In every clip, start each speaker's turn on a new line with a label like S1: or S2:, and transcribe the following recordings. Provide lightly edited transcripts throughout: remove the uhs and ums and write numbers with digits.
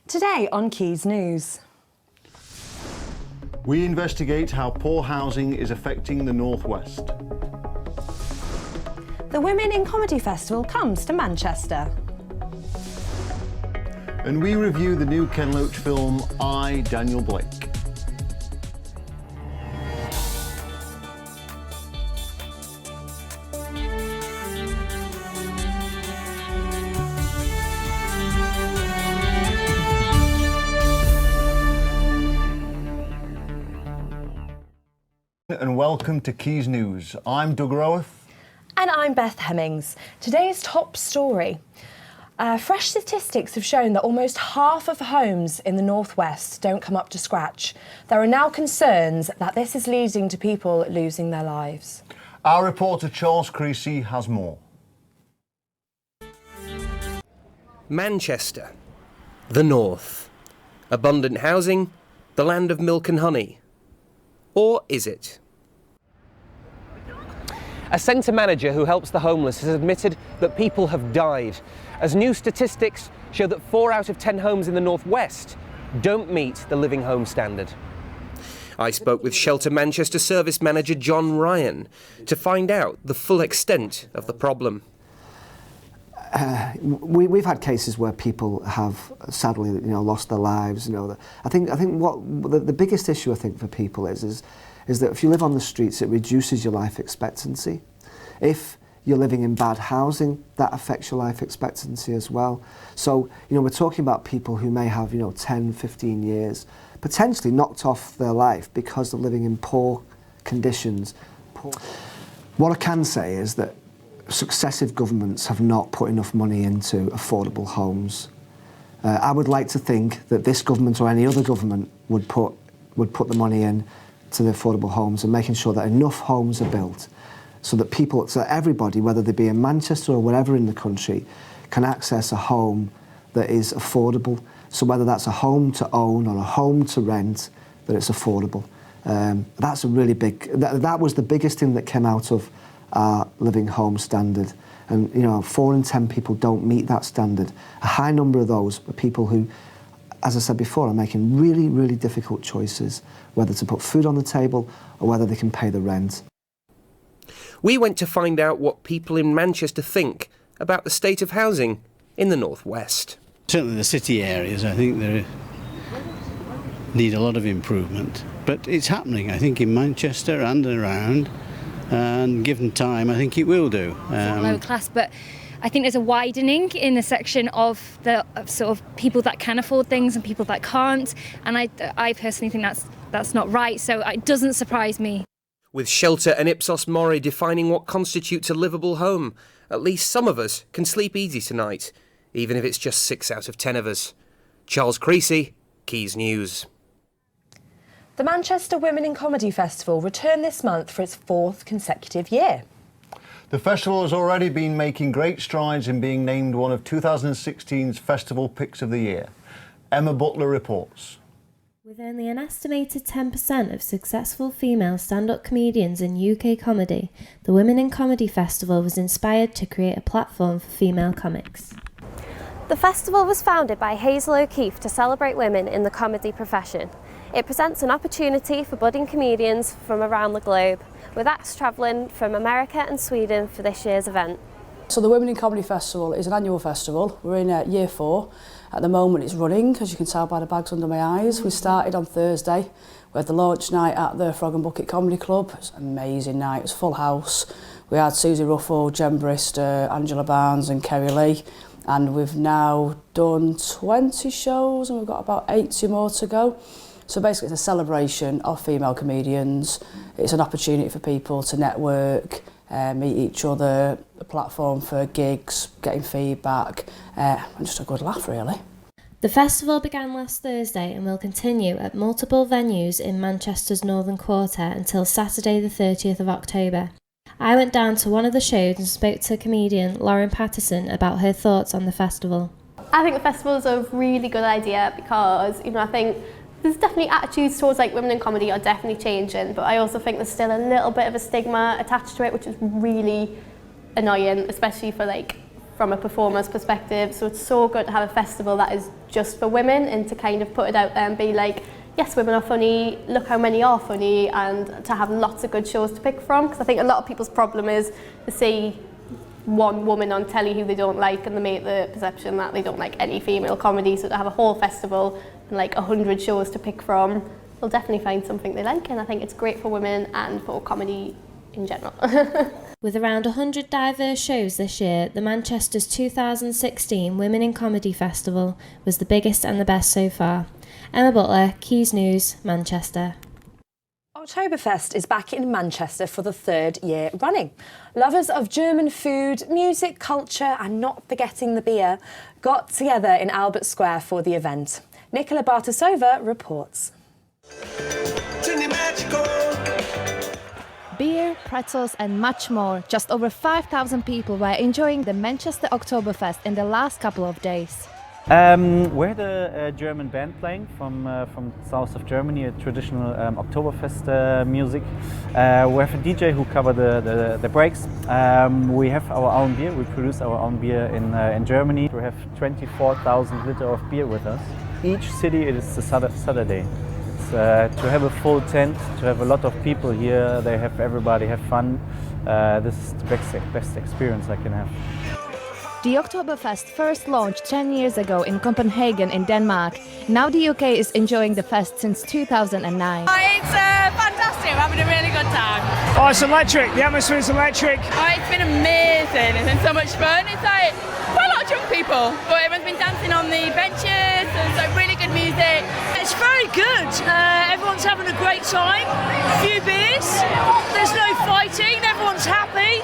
S1: Today on Quays News.
S2: We investigate how poor housing is affecting the North West.
S1: The Women in Comedy Festival comes to Manchester.
S2: And we review the new Ken Loach film, I, Daniel Blake. And welcome to Quays News. I'm Doug Roworth.
S1: And I'm Beth Hemmings. Today's top story. Fresh statistics have shown that almost half of homes in the North West don't come up to scratch. There are now concerns that this is leading to people losing their lives.
S2: Our reporter Charles Creasy has more.
S3: Manchester, the North. Abundant housing, the land of milk and honey. Or is it? A centre manager who helps the homeless has admitted that people have died, as new statistics show that 4 out of 10 homes in the North West don't meet the living home standard. I spoke with Shelter Manchester service manager John Ryan to find out the full extent of the problem.
S4: We've had cases where people have sadly, lost their lives. I think what the biggest issue I think for people is that if you live on the streets, it reduces your life expectancy. If you're living in bad housing, that affects your life expectancy as well. So, we're talking about people who may have, 10, 15 years potentially knocked off their life because they're living in poor conditions. What I can say is that successive governments have not put enough money into affordable homes. I would like to think that this government or any other government would put the money in to the affordable homes and making sure that enough homes are built so that everybody, whether they be in Manchester or wherever in the country, can access a home that is affordable. So whether that's a home to own or a home to rent, that it's affordable. That's a really big, that was the biggest thing that came out of our living home standard. And 4 in 10 people don't meet that standard. A high number of those are people who, as I said before, are making really, really difficult choices, whether to put food on the table or whether they can pay the rent.
S3: We went to find out what people in Manchester think about the state of housing in the North West.
S5: Certainly the city areas, I think they need a lot of improvement. But it's happening, I think, in Manchester and around. And given time, I think it will do.
S6: Lower class, but I think there's a widening in the section of the sort of people that can afford things and people that can't. And I personally think that's not right. So it doesn't surprise me.
S3: With Shelter and Ipsos Mori defining what constitutes a livable home, at least some of us can sleep easy tonight, even if it's just 6 out of 10 of us. Charles Creasy, Quays News.
S1: The Manchester Women in Comedy Festival returned this month for its 4th consecutive year.
S2: The festival has already been making great strides in being named one of 2016's Festival Picks of the Year. Emma Butler reports.
S7: With only an estimated 10% of successful female stand-up comedians in UK comedy, the Women in Comedy Festival was inspired to create a platform for female comics.
S8: The festival was founded by Hazel O'Keefe to celebrate women in the comedy profession. It presents an opportunity for budding comedians from around the globe, with acts travelling from America and Sweden for this year's event.
S9: So the Women in Comedy Festival is an annual festival. We're in year 4. At the moment it's running, as you can tell by the bags under my eyes. We started on Thursday. We had the launch night at the Frog and Bucket Comedy Club. It was an amazing night, it was full house. We had Susie Ruffle, Jen Brister, Angela Barnes and Kerry Lee. And we've now done 20 shows and we've got about 80 more to go. So basically it's a celebration of female comedians. It's an opportunity for people to network, meet each other, a platform for gigs, getting feedback, and just a good laugh really.
S7: The festival began last Thursday and will continue at multiple venues in Manchester's Northern Quarter until Saturday the 30th of October. I went down to one of the shows and spoke to comedian Lauren Patterson about her thoughts on the festival.
S10: I think the festival is a really good idea because, I think there's definitely attitudes towards women in comedy are definitely changing, but I also think there's still a little bit of a stigma attached to it, which is really annoying, especially for from a performer's perspective. So it's so good to have a festival that is just for women and to kind of put it out there and be like, yes, women are funny, look how many are funny, and to have lots of good shows to pick from. Because I think a lot of people's problem is they see one woman on telly who they don't like and they make the perception that they don't like any female comedy. So to have a whole festival and like 100 shows to pick from, they'll definitely find something they like, and I think it's great for women and for comedy in general.
S7: With around 100 diverse shows this year, the Manchester's 2016 Women in Comedy Festival was the biggest and the best so far. Emma Butler, Quays News, Manchester.
S1: Oktoberfest is back in Manchester for the third year running. Lovers of German food, music, culture and not forgetting the beer got together in Albert Square for the event. Nicola Bartasova reports.
S11: Beer, pretzels and much more. Just over 5,000 people were enjoying the Manchester Oktoberfest in the last couple of days.
S12: We're the German band playing from south of Germany, a traditional Oktoberfest music. We have a DJ who covers the breaks. We have our own beer. We produce our own beer in Germany. We have 24,000 liters of beer with us. Each city it is a Saturday. To have a full tent, to have a lot of people here, they have everybody have fun. This is the best experience I can have.
S11: The Oktoberfest first launched 10 years ago in Copenhagen in Denmark. Now the UK is enjoying the fest since 2009.
S13: It's fantastic, we're having a really good time.
S14: Oh, it's electric, the atmosphere is electric.
S13: Oh, it's been amazing, it's been so much fun. It's like quite a lot of young people, but everyone's been dancing on the benches, there's like really good music.
S14: It's very good, everyone's having a great time, a few beers, there's no fighting, everyone's happy.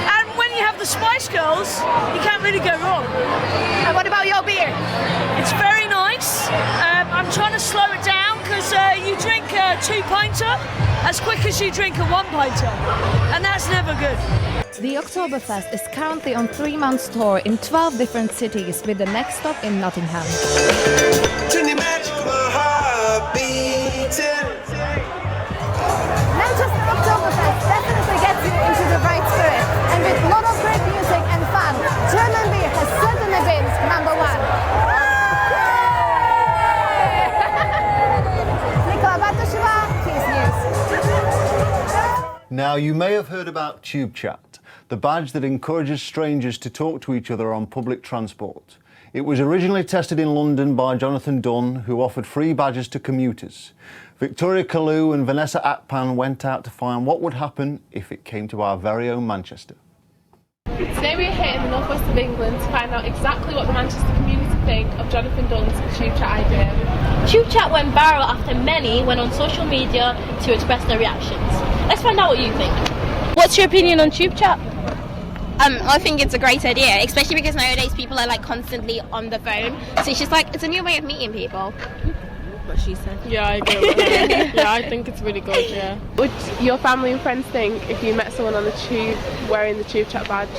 S14: And when you have the Spice Girls, you can't really go wrong.
S13: And what about your beer?
S14: It's very nice. I'm trying to slow it down because you drink a 2-pinter as quick as you drink a 1-pinter, and that's never good.
S11: The Oktoberfest is currently on 3-month tour in 12 different cities, with the next stop in Nottingham.
S15: Manchester Oktoberfest definitely gets you into the right spirit, and with a lot of great music and fun, German beer has certainly been #1. Nicola Bartasova, Quays News.
S2: Now, you may have heard about Tube Chat, the badge that encourages strangers to talk to each other on public transport. It was originally tested in London by Jonathan Dunn, who offered free badges to commuters. Victoria Kalu and Vanessa Akpan went out to find what would happen if it came to our very own Manchester.
S16: Today we're here in the northwest of England to find out exactly what the Manchester community think of Jonathan Dunn's Tube Chat idea.
S17: Tube Chat went viral after many went on social media to express their reactions. Let's find out what you think. What's your opinion on Tube Chat?
S18: I think it's a great idea, especially because nowadays people are like constantly on the phone. So it's just like, it's a new way of meeting people.
S16: What she said. Yeah, I agree with her. Yeah, I think it's really good, yeah. Would your family and friends think if you met someone on the tube wearing the Tube Chat badge?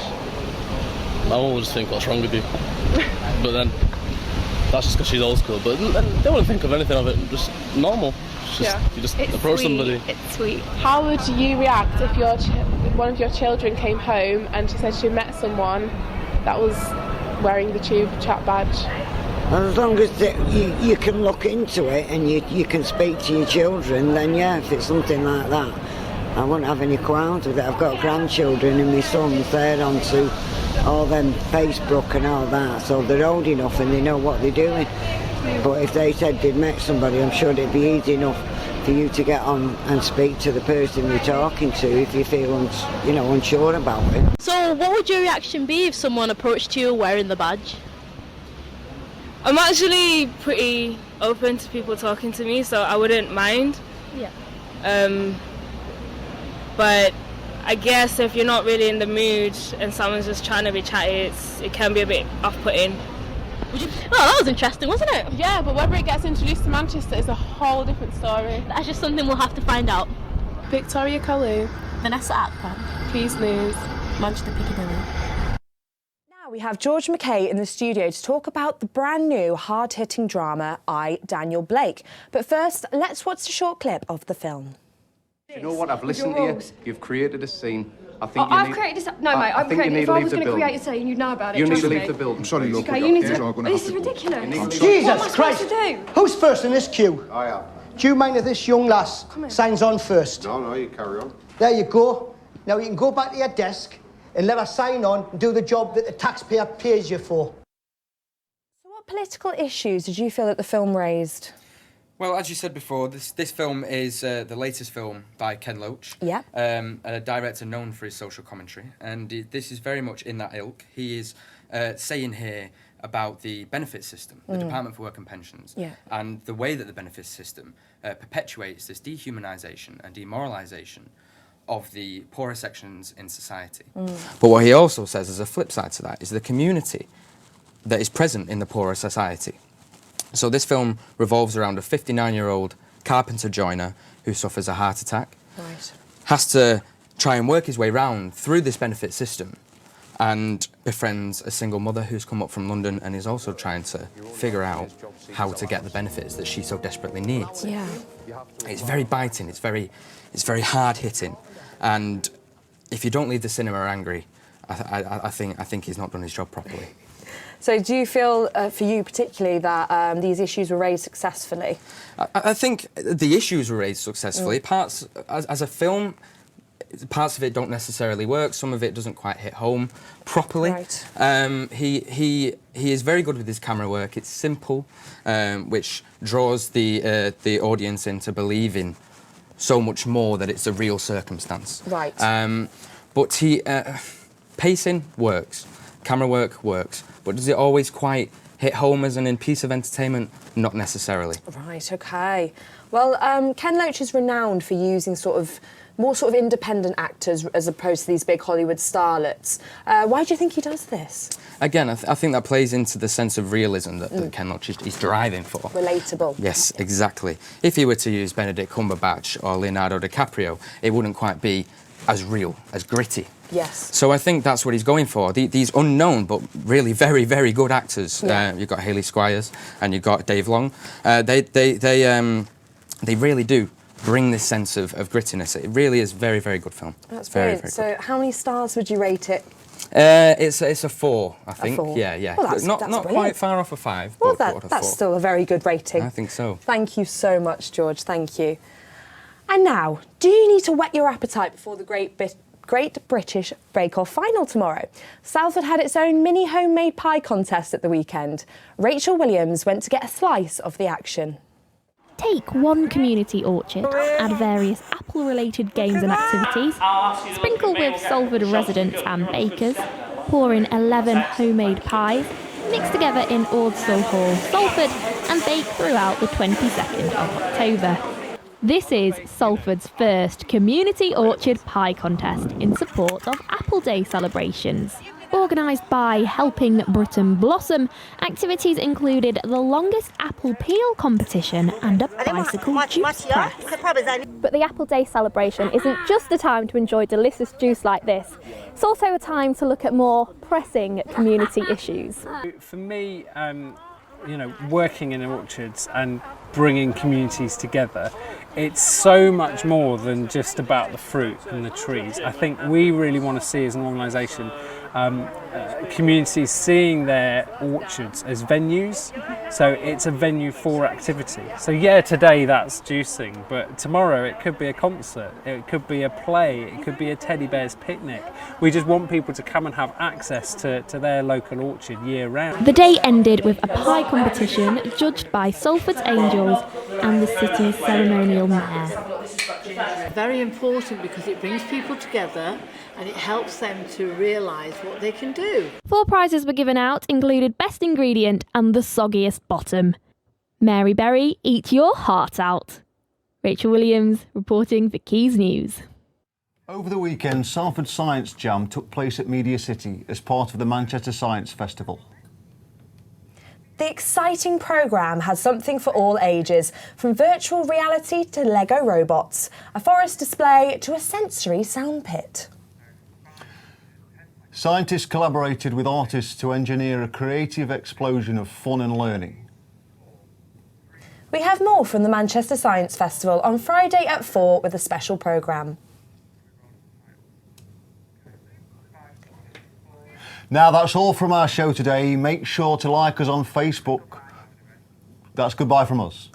S19: My mum would just think, what's wrong with you? But then, that's just because she's old school. But they wouldn't think of anything of it, just normal. It's just, you just approach somebody.
S16: It's sweet. How would you react if one of your children came home and she said she met someone that was wearing the Tube Chat badge?
S20: As long as you can look into it and you can speak to your children, then yeah, if it's something like that, I wouldn't have any qualms with it. I've got grandchildren and my sons, they're onto all them Facebook and all that, so they're old enough and they know what they're doing. But if they said they'd met somebody, I'm sure it'd be easy enough for you to get on and speak to the person you're talking to if you feel unsure about it.
S17: So what would your reaction be if someone approached you wearing the badge?
S21: I'm actually pretty open to people talking to me, so I wouldn't mind.
S17: Yeah.
S21: But I guess if you're not really in the mood and someone's just trying to be chatty, it can be a bit off-putting.
S17: Oh, that was interesting, wasn't it?
S16: Yeah, but whether it gets introduced to Manchester is a whole different story.
S17: That's just something we'll have to find out.
S16: Victoria Kalu,
S17: Vanessa Akpan,
S16: Quays News,
S17: Manchester Piccadilly.
S1: We have George McKay in the studio to talk about the brand new hard-hitting drama, I, Daniel Blake. But first, let's watch a short clip of the film.
S22: You know what? I've listened to you. You've created a scene.
S4: I think
S22: I've created this. No, mate, I've created it. If I was going to create a scene, you'd know about it.
S4: You need to
S22: trust
S4: leave
S22: me.
S4: the building.
S23: I'm sorry, look.
S22: Okay, you need to. This is ridiculous.
S23: Jesus Christ!
S22: What am I supposed to do?
S23: Who's first in this queue?
S4: I am.
S23: Do you mind if this young lass signs on first?
S4: No, you carry on.
S23: There you go. Now you can go back to your desk and let her sign on and do the job that the taxpayer pays you for.
S1: So what political issues did you feel that the film raised?
S24: Well, as you said before, this film is the latest film by Ken Loach,
S1: Yeah.
S24: a director known for his social commentary, and this is very much in that ilk. He is saying here about the benefits system, the Department for Work and Pensions, and the way that the benefits system perpetuates this dehumanisation and demoralisation of the poorer sections in society. But what he also says as a flip side to that is the community that is present in the poorer society. So this film revolves around a 59-year-old carpenter joiner who suffers a heart attack, has to try and work his way round through this benefit system and befriends a single mother who's come up from London and is also trying to figure out how to get the benefits that she so desperately needs.
S1: Yeah.
S24: It's very biting, it's very hard-hitting, and if you don't leave the cinema angry, I think he's not done his job properly.
S1: So do you feel, for you particularly, that these issues were raised successfully?
S24: I think the issues were raised successfully. Parts, as a film, parts of it don't necessarily work. Some of it doesn't quite hit home properly.
S1: Right.
S24: He is very good with his camera work. It's simple, which draws the audience into believing so much more that it's a real circumstance.
S1: Right.
S24: But pacing works, camera work works, but does it always quite hit home as an piece of entertainment? Not necessarily.
S1: Right, OK. Well, Ken Loach is renowned for using more independent actors as opposed to these big Hollywood starlets. Why do you think he does this?
S24: Again, I think that plays into the sense of realism that Ken Loach is driving for.
S1: Relatable.
S24: Yes, exactly. If he were to use Benedict Cumberbatch or Leonardo DiCaprio, it wouldn't quite be as real, as gritty.
S1: Yes.
S24: So I think that's what he's going for. These unknown but really very, very good actors.
S1: Yeah.
S24: You've got Hayley Squires and you've got Dave Long. They really do bring this sense of grittiness. It really is very, very good film.
S1: That's
S24: very,
S1: brilliant. So how many stars would you rate it?
S24: It's a 4, I think.
S1: A 4?
S24: Yeah.
S1: Well, that's
S24: not
S1: brilliant.
S24: quite far off a 5.
S1: Well,
S24: but a
S1: that's
S24: 4.
S1: still a very good rating.
S24: I think so.
S1: Thank you so much, George. Thank you. And now, do you need to whet your appetite before the Great British Bake Off final tomorrow? Salford had its own mini homemade pie contest at the weekend. Rachel Williams went to get a slice of the action.
S25: Take one community orchard, add various apple-related games and activities, sprinkle with Salford residents and bakers, pour in 11 homemade pies, mix together in Ordsall Hall, Salford, and bake throughout the 22nd of October. This is Salford's first community orchard pie contest in support of Apple Day celebrations. Organised by Helping Britain Blossom, activities included the longest apple peel competition and a bicycle juice press.
S10: But the Apple Day celebration isn't just a time to enjoy delicious juice like this. It's also a time to look at more pressing community issues.
S26: For me, working in orchards and bringing communities together, it's so much more than just about the fruit and the trees. I think we really want to see as an organisation communities seeing their orchards as venues, so it's a venue for activity. So yeah, today that's juicing, but tomorrow it could be a concert, it could be a play, it could be a teddy bear's picnic. We just want people to come and have access to their local orchard year round.
S25: The day ended with a pie competition judged by Salford's Angels and the city's ceremonial mayor.
S27: Very important because it brings people together and it helps them to realise what they can do.
S25: 4 prizes were given out, included Best Ingredient and the Soggiest Bottom. Mary Berry, eat your heart out. Rachel Williams reporting for Quays News.
S2: Over the weekend, Salford Science Jam took place at Media City as part of the Manchester Science Festival.
S1: The exciting programme has something for all ages, from virtual reality to Lego robots, a forest display to a sensory sound pit.
S2: Scientists collaborated with artists to engineer a creative explosion of fun and learning.
S1: We have more from the Manchester Science Festival on Friday at 4 with a special programme.
S2: Now that's all from our show today. Make sure to like us on Facebook. That's goodbye from us.